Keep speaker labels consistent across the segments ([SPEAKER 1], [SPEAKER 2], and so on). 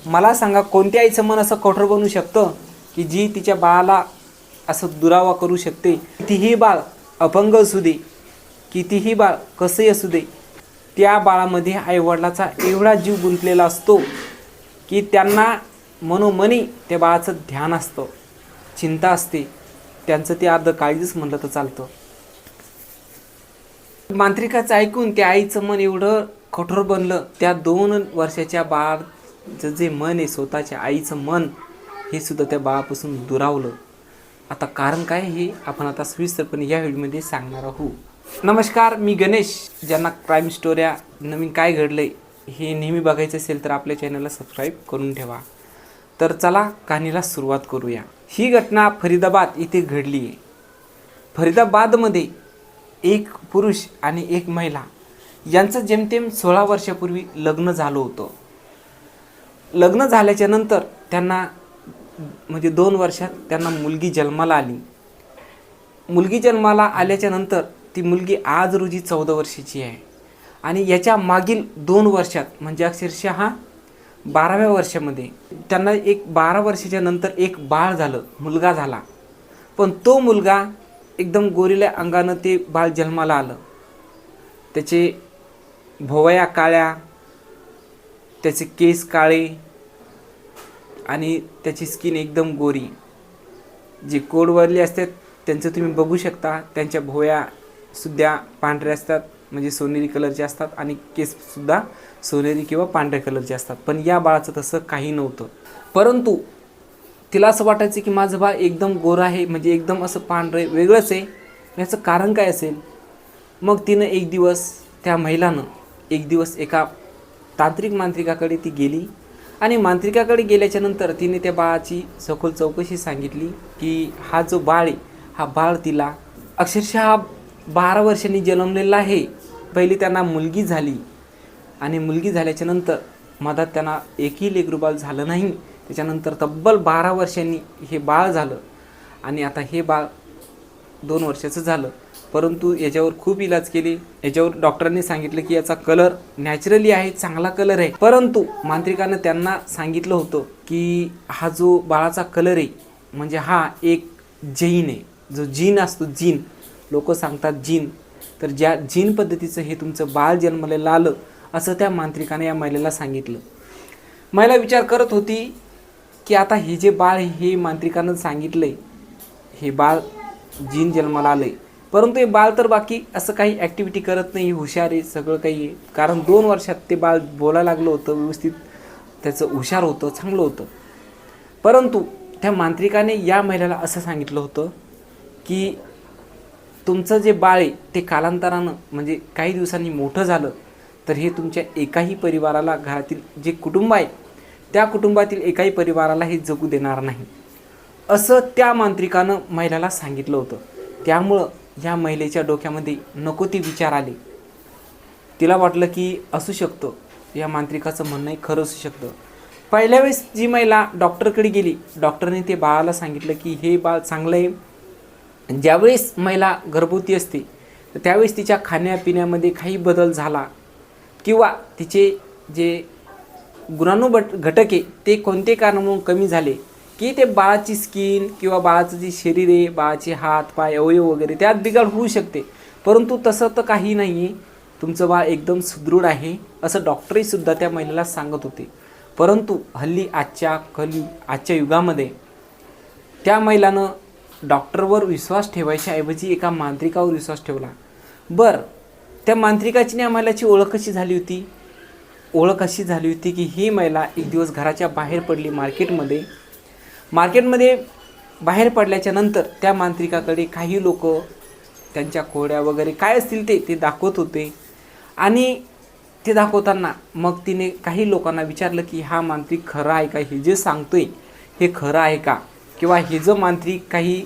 [SPEAKER 1] मला सांगा, कोणत्या आईचं मन असं कठोर बनू शकतं की जी तिच्या बाळाला असं दुरावा करू शकते? कितीही बाळ अपंग असू दे, कितीही बाळ कसंही असू दे, त्या बाळामध्ये आईवडिलाचा एवढा जीव गुंतलेला असतो की त्यांना मनोमनी त्या बाळाचं ध्यान असतं, चिंता असते, त्यांचं ते अर्ध काळजीच म्हटलं तर चालतं. मांत्रिकाचं ऐकून त्या आईचं मन एवढं कठोर बनलं. त्या 2 वर्षाच्या बाळाचं जे मन आहे, स्वतःच्या आईचं मन, हे सुद्धा त्या बाळापासून दुरावलं. आता कारण काय हे आपण आता सविस्तरपणे या व्हिडिओमध्ये सांगणार आहोत. नमस्कार, मी गणेश. ज्यांना क्राईम स्टोऱ्या, नवीन काय घडलंय हे नेहमी बघायचं असेल तर आपल्या चॅनलला सबस्क्राईब करून ठेवा. तर चला कहाणीला सुरुवात करूया. ही घटना फरीदाबाद इथे घडली आहे. फरीदाबादमध्ये एक पुरुष आणि एक महिला यांचं जेमतेम 16 वर्षापूर्वी लग्न झालं होतं. लग्न झाल्याच्या नंतर त्यांना म्हणजे 2 वर्षात त्यांना मुलगी जन्माला आली. मुलगी जन्माला आल्याच्या नंतर ती मुलगी आज रोजी 14 वर्षाची आहे. आणि याच्या मागील 2 वर्षात म्हणजे अक्षरशः 12व्या वर्षामध्ये त्यांना एक 12 वर्षाच्या नंतर एक बाळ झालं, मुलगा झाला. पण तो मुलगा एकदम गोरील्या अंगानं ते बाळ जन्माला आलं. त्याचे भोवया काळ्या, त्याचे केस काळे आणि त्याची स्किन एकदम गोरी. जे कोडवरले असतात त्यांचं तुम्ही बघू शकता, त्यांच्या भोवयासुद्धा पांढऱ्या असतात, म्हणजे सोनेरी कलरचे असतात, आणि केससुद्धा सोनेरी किंवा पांढऱ्या कलरचे असतात. पण या बाळाचं तसं काही नव्हतं. परंतु तिला असं वाटायचं की माझं बाळ एकदम गोरं आहे, म्हणजे एकदम असं पांढरं वेगळंच आहे, याचं कारण काय असेल. मग तिनं एक दिवस, त्या महिलानं एक दिवस एका तांत्रिक मांत्रिकाकडे ती गेली. आणि मांत्रिकाकडे गेल्याच्या नंतर तिने त्या बाळाची सखोल चौकशी सांगितली की हा जो बाळ आहे, हा बाळ तिला अक्षरशः 12 वर्षांनी जन्मलेला आहे. पहिली त्यांना मुलगी झाली आणि मुलगी झाल्याच्या नंतर मधात त्यांना एकही लेकरू बाळ झालं नाही. त्याच्यानंतर तब्बल 12 वर्षांनी हे बाळ झालं आणि आता हे बाळ 2 वर्षाचं झालं. परंतु याच्यावर खूप इलाज केले. याच्यावर डॉक्टरांनी सांगितलं की याचा कलर नॅचरली आहे, चांगला कलर आहे. परंतु मांत्रिकानं त्यांना सांगितलं होतं की हा जो बाळाचा कलर आहे म्हणजे हा एक जीन आहे, जो जीन असतो, जीन, लोक सांगतात जीन, तर ज्या जीन पद्धतीचं हे तुमचं बाळ जन्मलेलं आलं, असं त्या मांत्रिकाने या महिलेला सांगितलं. महिला विचार करत होती की आता हे जे बाळ हे मांत्रिकानं सांगितलंय, हे बाळ जीन जन्माला आलंय, परंतु हे बाळ तर बाकी असं काही ॲक्टिव्हिटी करत नाही, हुशार आहे, सगळं काही आहे. कारण 2 वर्षात ते बाळ बोलायला लागलं होतं, व्यवस्थित त्याचं हुशार होतं, चांगलं होतं. परंतु त्या मांत्रिकाने या महिलेला असं सांगितलं होतं की तुमचं जे बाळ आहे ते कालांतरानं म्हणजे काही दिवसांनी मोठं झालं तर हे तुमच्या एकाही परिवाराला, घरातील जे कुटुंब आहे त्या कुटुंबातील एकाही परिवाराला हे जगू देणार नाही, असं त्या मांत्रिकानं महिलेला सांगितलं होतं. त्यामुळं या महिलेच्या डोक्यामध्ये नको ते विचार आले. तिला वाटलं की असू शकतं, या मांत्रिकाचं म्हणणंही खरं असू शकतं. पहिल्या वेळेस जी महिला डॉक्टरकडे गेली, डॉक्टरने ते बाळाला सांगितलं की हे बाळ चांगलं आहे. ज्यावेळेस महिला गर्भवती असते तर त्यावेळेस तिच्या खाण्यापिण्यामध्ये काही बदल झाला किंवा तिचे जे गुणाणू घटक आहे ते कोणते कारणामुळे कमी झाले की ते बाळाची स्किन किंवा बाळाचं जे शरीर आहे, बाळाचे हात पाय अवयव वगैरे त्यात बिघाड होऊ शकते. परंतु तसं तर काही नाही आहे, तुमचं बाळ एकदम सुदृढ आहे, असं डॉक्टरही सुद्धा त्या महिलेला सांगत होते. परंतु हल्ली आजच्या युगामध्ये त्या महिलानं डॉक्टरवर विश्वास ठेवायच्या ऐवजी एका मांत्रिकावर विश्वास ठेवला. बरं, त्या मांत्रिकाची आणि महिलाची ओळख कशी झाली होती? ओळख अशी झाली होती की ही महिला एक दिवस घराच्या बाहेर पडली, मार्केटमध्ये बाहेर पडल्याच्या नंतर त्या मांत्रिकाकडे काही लोक त्यांच्या खोड्या वगैरे काय असतील ते दाखवत होते. आणि ते दाखवताना मग तिने काही लोकांना विचारलं की हा मांत्रिक खरा आहे का, हे जे सांगतोय हे खरं आहे का, किंवा हे जो मांत्रिक काही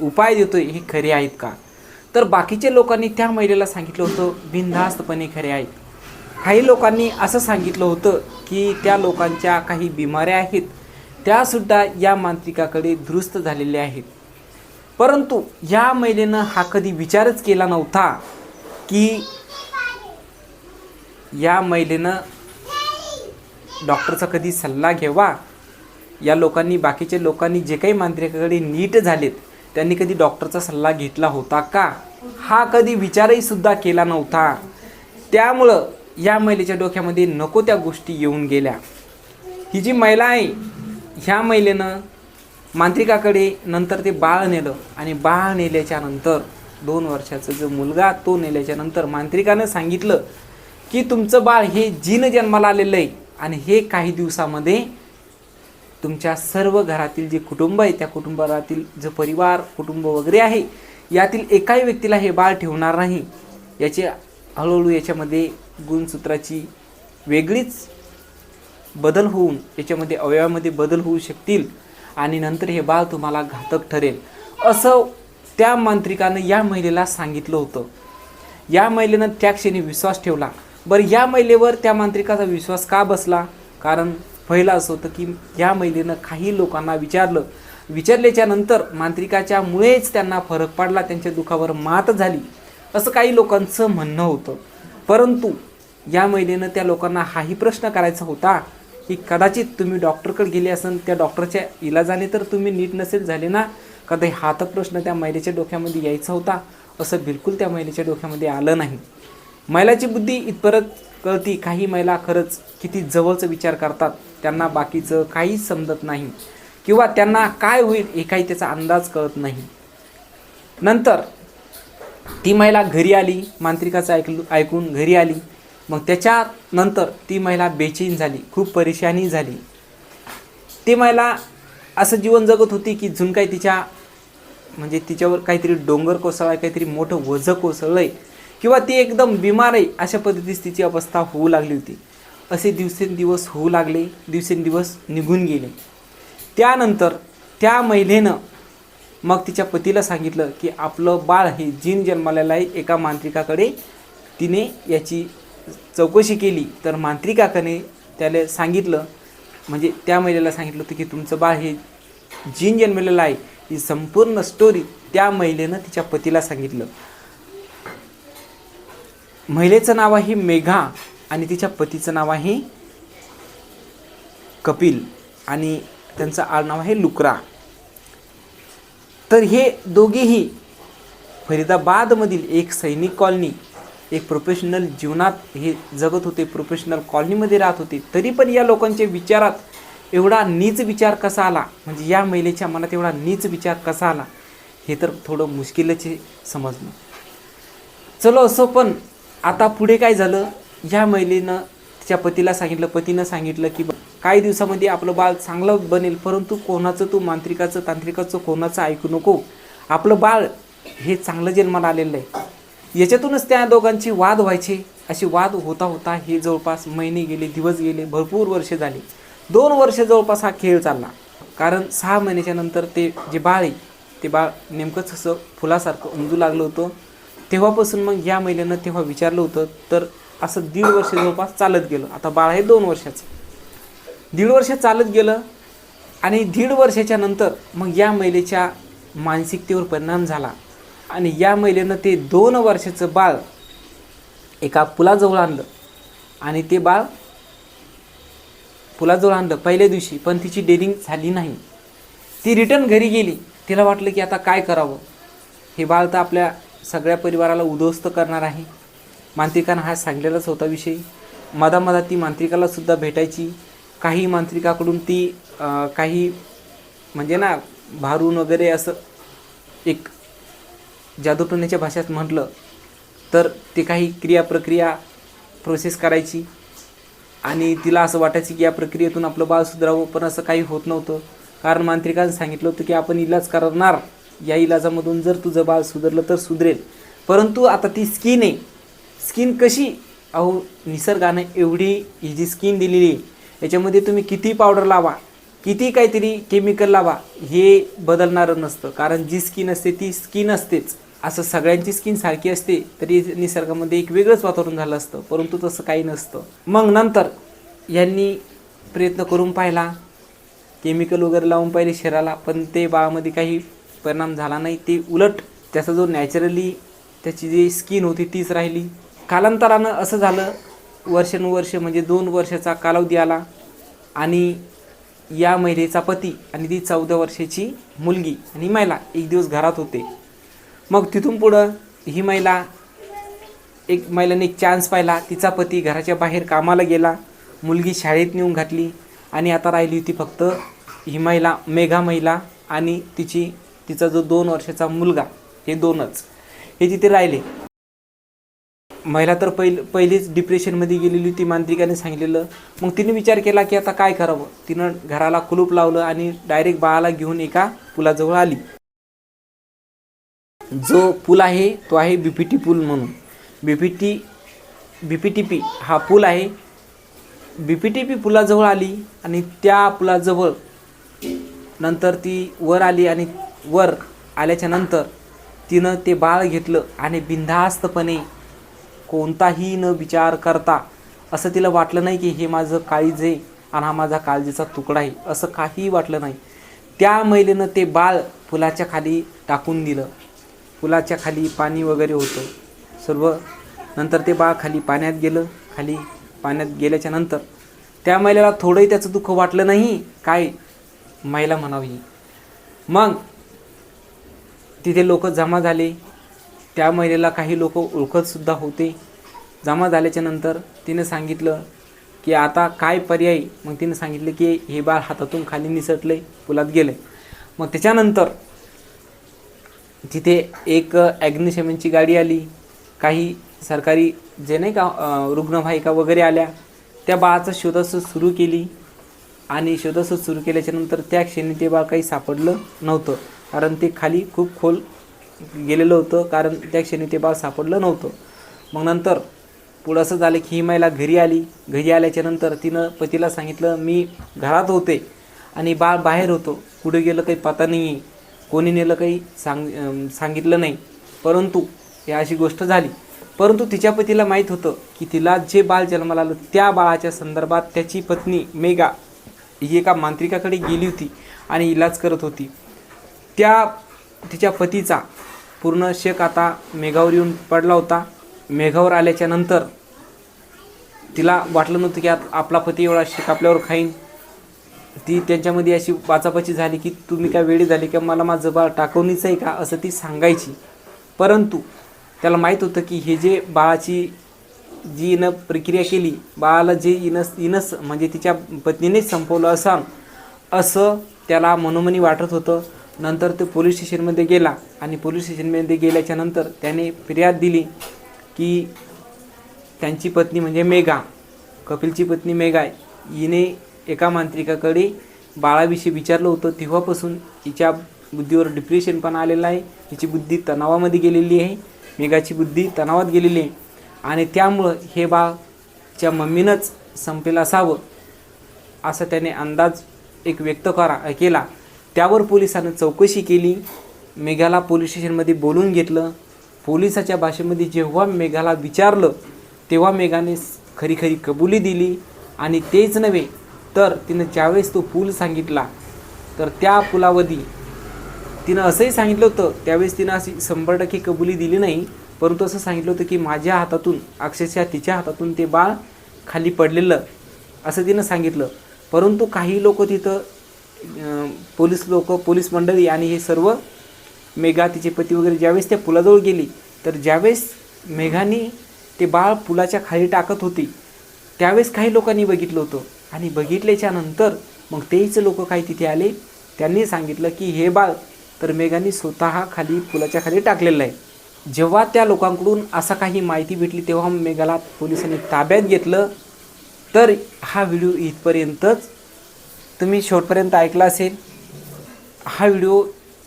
[SPEAKER 1] उपाय देतोय हे खरे आहेत का. तर बाकीच्या लोकांनी त्या महिलेला सांगितलं होतं बिनधास्तपणे खरे आहेत. काही लोकांनी असं सांगितलं होतं की त्या लोकांच्या काही बिमाऱ्या आहेत त्यासुद्धा या मांत्रिकाकडे दुरुस्त झालेल्या आहेत. परंतु या महिलेनं हा कधी विचारच केला नव्हता की या महिलेनं डॉक्टरचा कधी सल्ला घ्यावा. या लोकांनी, बाकीच्या लोकांनी जे काही मांत्रिकाकडे नीट झालेत त्यांनी कधी डॉक्टरचा सल्ला घेतला होता का? हा कधी विचारही सुद्धा केला नव्हता. त्यामुळं या महिलेच्या डोक्यामध्ये नको त्या गोष्टी येऊन गेल्या. ही जी महिला आहे, ह्या महिलेनं मांत्रिकाकडे नंतर ते बाळ नेलं आणि बाळ नेल्याच्या नंतर 2 वर्षाचा जो मुलगा तो नेल्याच्या नंतर मांत्रिकानं सांगितलं की तुमचं बाळ हे जीन जन्माला आलेलं आहे आणि हे काही दिवसामध्ये तुमच्या सर्व घरातील जे कुटुंब आहे त्या कुटुंबातील जो परिवार कुटुंब वगैरे आहे यातील एकाही व्यक्तीला हे बाळ ठेवणार नाही. याचे हळूहळू याच्यामध्ये गुणसूत्राची वेगळीच बदल होऊन याच्यामध्ये अवयवामध्ये बदल होऊ शकतील आणि नंतर हे बाळ तुम्हाला घातक ठरेल, असं त्या मांत्रिकानं या महिलेला सांगितलं होतं. या महिलेनं त्या क्षणी विश्वास ठेवला. बरं, या महिलेवर त्या मांत्रिकाचा विश्वास का बसला? कारण पहिलं असं होतं की या महिलेनं काही लोकांना विचारल्याच्या नंतर मांत्रिकाच्या मुळेच त्यांना फरक पडला, त्यांच्या दुःखावर मात झाली, असं काही लोकांचं म्हणणं होतं. परंतु या महिलेनं त्या लोकांना हाही प्रश्न करायचा होता की कदाचित तुम्ही डॉक्टरकडे गेले असेल, त्या डॉक्टरच्या इलाजाने तर तुम्ही नीट नसेल झाले ना, कधी हा तर प्रश्न त्या महिलेच्या डोक्यामध्ये यायचा होता. असं बिलकुल त्या महिलेच्या डोक्यामध्ये आलं नाही. महिलाची बुद्धी इथपर्यंत कळती. काही महिला खरंच किती जवळचं विचार करतात, त्यांना बाकीचं काहीच समजत नाही किंवा त्यांना काय होईल हे काही त्याचा अंदाज कळत नाही. नंतर ती महिला घरी आली, मांत्रिकाचं ऐकून घरी आली. मग त्याच्यानंतर ती महिला बेचैन झाली, खूप परेशानी झाली. ती महिला असं जीवन जगत होती की जून काही म्हणजे तिच्यावर काहीतरी डोंगर कोसळला आहे, काहीतरी मोठं वजं कोसळलं आहे किंवा ती एकदम बिमार आहे, अशा पद्धतीची तिची अवस्था होऊ लागली होती. असे दिवसेंदिवस होऊ लागले, दिवसेंदिवस निघून गेले. त्यानंतर त्या महिलेनं मग तिच्या पतीला सांगितलं की आपलं बाळ हे जीन जन्मालेलं आहे. एका मांत्रिकाकडे तिने याची चौकशी केली तर मांत्रिकाकडे त्याला सांगितलं, म्हणजे त्या महिलेला सांगितलं होतं की तुमचं बाळ हे जीन जन्मलेलं आहे. ही संपूर्ण स्टोरी त्या महिलेनं तिच्या पतीला सांगितलं. महिलेचं नाव आहे मेघा आणि तिच्या पतीचं नाव आहे कपिल आणि त्यांचं आडनाव आहे लुकरा. तर हे दोघेही फरीदाबादमधील एक सैनिक कॉलनी, एक प्रोफेशनल जीवनात हे जगत होते, प्रोफेशनल कॉलनीमध्ये राहत होते. तरी पण या लोकांच्या विचारात एवढा नीच विचार कसा आला, म्हणजे या महिलेच्या मनात एवढा नीच विचार कसा आला, हे तर थोडं मुश्किलच समजणं. चलो असो, पण आता पुढे काय झालं, या महिलेनं तिच्या पतीला सांगितलं, पतीनं सांगितलं की काही दिवसामध्ये आपलं बाळ चांगलं बनेल, परंतु कोणाचं तू मांत्रिकाचं तांत्रिकाचं कोणाचं ऐकू नको, आपलं बाळ हे चांगलं जन्माला आलेलं आहे. याच्यातूनच त्या दोघांचे वाद व्हायचे. असे वाद होता होता हे जवळपास महिने गेले, दिवस गेले, भरपूर वर्ष झाली. 2 वर्ष जवळपास हा खेळ चालला. कारण 6 महिन्याच्या नंतर ते जे बाळ आहे ते बाळ नेमकंच असं फुलासारखं उमजू लागलं होतं. तेव्हापासून मग या महिलेनं तेव्हा विचारलं होतं, तर असं 1.5 वर्ष जवळपास चालत गेलं. आता बाळ आहे 2 वर्षाचं. 1.5 वर्ष चालत गेलं आणि 1.5 वर्षाच्या नंतर मग या महिलेच्या मानसिकतेवर परिणाम झाला आणि या महिलेनं ते 2 वर्षाचं बाळ एका पुलाजवळ आणलं आणि ते बाळ पुलाजवळ आणलं पहिल्या दिवशी. पण तिची डेअरिंग झाली नाही. ती रिटर्न घरी गेली. तिला वाटलं की आता काय करावं, हे बाळ तर आपल्या सगळ्या परिवाराला उद्ध्वस्त करणार आहे. मांत्रिकानं हा सांगलेलाच होता विषय. मधामधात ती मांत्रिकाला सुद्धा भेटायची. काही मांत्रिकाकडून ती काही म्हणजे ना भारून वगैरे असं एक जादूटोण्याच्या भाषेत म्हटलं तर ते काही क्रिया प्रोसेस करायची आणि तिला असं वाटायचं की या प्रक्रियेतून आपलं बाळ सुधारावं, पण असं काही होत नव्हतं. कारण मांत्रिकानं सांगितलं होतं की आपण इलाज करणार, या इलाजामधून जर तुझं बाळ सुधारलं तर सुधरेल. परंतु आता ती स्किन आहे, स्किन कशी, अहो निसर्गाने एवढी ही जी स्किन दिलेली आहे याच्यामध्ये तुम्ही किती पावडर लावा, किती काहीतरी केमिकल लावा, हे बदलणारं नसतं. कारण जी स्किन असते ती स्किन असतेच. असं सगळ्यांची स्किन सारखी असते तरी निसर्गामध्ये एक वेगळंच वातावरण झालं असतं, परंतु तसं काही नसतं. मग नंतर यांनी प्रयत्न करून पाहिला, केमिकल वगैरे लावून पाहिले शरीराला, पण ते बाळामध्ये काही परिणाम झाला नाही. ते उलट त्याचा जो नॅचरली त्याची जी स्किन होती तीच राहिली. कालांतरानं असं झालं, वर्षानुवर्ष म्हणजे 2 वर्षाचा कालावधी आला. आणि या महिलेचा पती आणि ती 14 वर्षाची मुलगी आणि महिला एक दिवस घरात होते. मग तिथून पुढं ही महिलाने एक चान्स पाहिला. तिचा पती घराच्या बाहेर कामाला गेला, मुलगी शाळेत नेऊन घातली आणि आता राहिली होती फक्त ही महिला, मेघा महिला आणि तिचा जो 2 वर्षाचा मुलगा, हे दोनच हे तिथे राहिले. महिला तर पहिलीच डिप्रेशनमध्ये गेलेली होती, मांत्रिकाने सांगितलेलं. मग तिने विचार केला की आता काय करावं. तिनं घराला कुलूप लावलं आणि डायरेक्ट बाळाला घेऊन एका पुलाजवळ आली. जो पूल आहे तो आहे BPT पूल म्हणून. BPTP हा पूल आहे. BPTP पुलाजवळ आली आणि त्या पुलाजवळ नंतर ती वर आली आणि वर आल्याच्या नंतर तिनं ते बाळ घेतलं आणि बिनधास्तपणे कोणताही न विचार करता, असं तिला वाटलं नाही की हे माझं काळीज आहे आणि हा माझा काळजीचा तुकडा आहे, असं काहीही वाटलं नाही. त्या महिलेनं ते बाळ पुलाच्या खाली टाकून दिलं. पुलाच्या खाली पाणी वगैरे होतं सर्व. नंतर ते बाळ खाली पाण्यात गेलं. खाली पाण्यात गेल्याच्या नंतर त्या महिलेला थोडंही त्याचं दुःख वाटलं नाही. काय महिला म्हणावी. मग तिथे लोक जमा झाले. त्या महिलेला काही लोक ओळखतसुद्धा होते. जमा झाल्याच्या नंतर तिने सांगितलं की आता काय पर्याय. मग तिने सांगितलं की हे बाळ हातातून खाली निसटले, पुलात गेले. मग त्याच्यानंतर तिथे एक ॲग्निशमनची गाडी आली. काही सरकारी जे नाही का रुग्णवाहिका वगैरे आल्या. त्या बाळाचं शोधाशोध सुरू केली आणि शोधाशोध सुरू केल्याच्या नंतर त्या क्षणी ते बाळ काही सापडलं नव्हतं, कारण ते खाली खूप खोल गेलेलं होतं. कारण त्या क्षणी ते बाळ सापडलं नव्हतं. मग नंतर पुढं असं झालं की ही महिला घरी आली. घरी आल्याच्या नंतर तिनं पतीला सांगितलं मी घरात होते आणि बाळ बाहेर होतं, कुठे गेलं काही पता नाही आहे, कोणी नेलं काही सांगितलं नाही. परंतु ही अशी गोष्ट झाली. परंतु तिच्या पतीला माहीत होतं की तिला जे बाळ जन्माला आलं त्या बाळाच्या संदर्भात त्याची पत्नी मेघा ही एका मांत्रिकाकडे गेली होती आणि इलाज करत होती. तिच्या पतीचा पूर्ण शक आता मेघावर येऊन पडला होता. मेघावर आल्याच्या नंतर तिला वाटलं नव्हतं की आपला पती एवढा शक आपल्यावर खाईन. ती त्यांच्यामध्ये अशी वाचापाची झाली की तुम्ही काय वेळी झाली का, मला माझं बाळ टाकवणीचं आहे का, असं ती सांगायची. परंतु त्याला माहीत होतं की हे जे बाळाची जी प्रक्रिया केली, बाळाला जे इनस म्हणजे तिच्या पत्नीनेच संपवलं असं त्याला मनोमनी वाटत होतं. नंतर ते पोलीस स्टेशनमध्ये गेला आणि पोलीस स्टेशनमध्ये गेल्याच्या नंतर त्याने फिर्याद दिली की त्यांची पत्नी म्हणजे मेघा, कपिलची पत्नी मेघा, हिने एका मांत्रिकाकडे बाळाविषयी विचारलं होतं. तेव्हापासून हिच्या बुद्धीवर डिप्रेशन पण आलेलं आहे. हिची बुद्धी तणावामध्ये गेलेली आहे. मेघाची बुद्धी तणावात गेलेली आहे आणि त्यामुळं हे बाळच्या मम्मीनंच संपेल असावं असं त्याने अंदाज एक व्यक्त केला. त्यावर पोलिसांनी चौकशी केली. मेघाला पोलीस स्टेशनमध्ये बोलून घेतलं. पोलिसाच्या भाषेमध्ये जेव्हा मेघाला विचारलं तेव्हा मेघाने खरी कबुली दिली. आणि तेच नव्हे तर तिनं ज्यावेळेस तो पूल सांगितला तर त्या पुलावधी तिनं असंही सांगितलं होतं. त्यावेळेस तिनं अशी 100% कबुली दिली नाही, परंतु असं सांगितलं होतं की माझ्या हातातून, अक्षरशः तिच्या हातातून ते बाळ खाली पडलेलं असं तिनं सांगितलं. परंतु काही लोक तिथं पोलीस मंडळी आणि हे सर्व मेघा तिचे पती वगैरे ज्यावेळेस त्या पुलाजवळ गेली तर ज्यावेळेस मेघाने ते बाळ पुलाच्या खाली टाकत होती त्यावेळेस काही लोकांनी बघितलं होतं. आणि बघितल्याच्या नंतर मग तेच लोक काही तिथे आले. त्यांनी सांगितलं की हे बाळ तर मेघाने स्वतः खाली पुलाच्या खाली टाकलेलं आहे. जेव्हा त्या लोकांकडून असा काही माहिती भेटली तेव्हा मेघाला पोलिसांनी ताब्यात घेतलं. तर हा व्हिडिओ इथपर्यंतच. तुम्ही शेवटपर्यंत ऐकला असेल. हा व्हिडिओ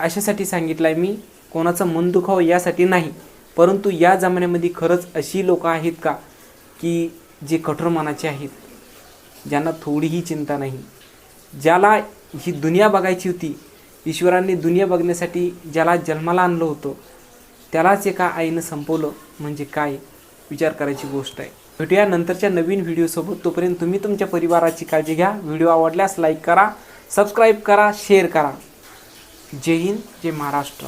[SPEAKER 1] अशासाठी सांगितला आहे मी, कोणाचं मन दुखावं यासाठी नाही, परंतु या जमान्यामध्ये खरंच अशी लोकं आहेत का की जे कठोर मनाचे आहेत, ज्यांना थोडीही चिंता नाही, ज्याला ही दुनिया बघायची होती. ईश्वरांनी दुनिया बघण्यासाठी ज्याला जन्माला आणलं होतं त्यालाच एका आईनं संपवलं म्हणजे काय विचार करायची गोष्ट आहे. भेटूया नंतरच्या नवीन व्हिडिओसोबत. तोपर्यंत तुम्ही तुमच्या परिवाराची काळजी घ्या. व्हिडिओ आवडल्यास लाईक करा, सबस्क्राईब करा, शेअर करा. जय हिंद, जय महाराष्ट्र.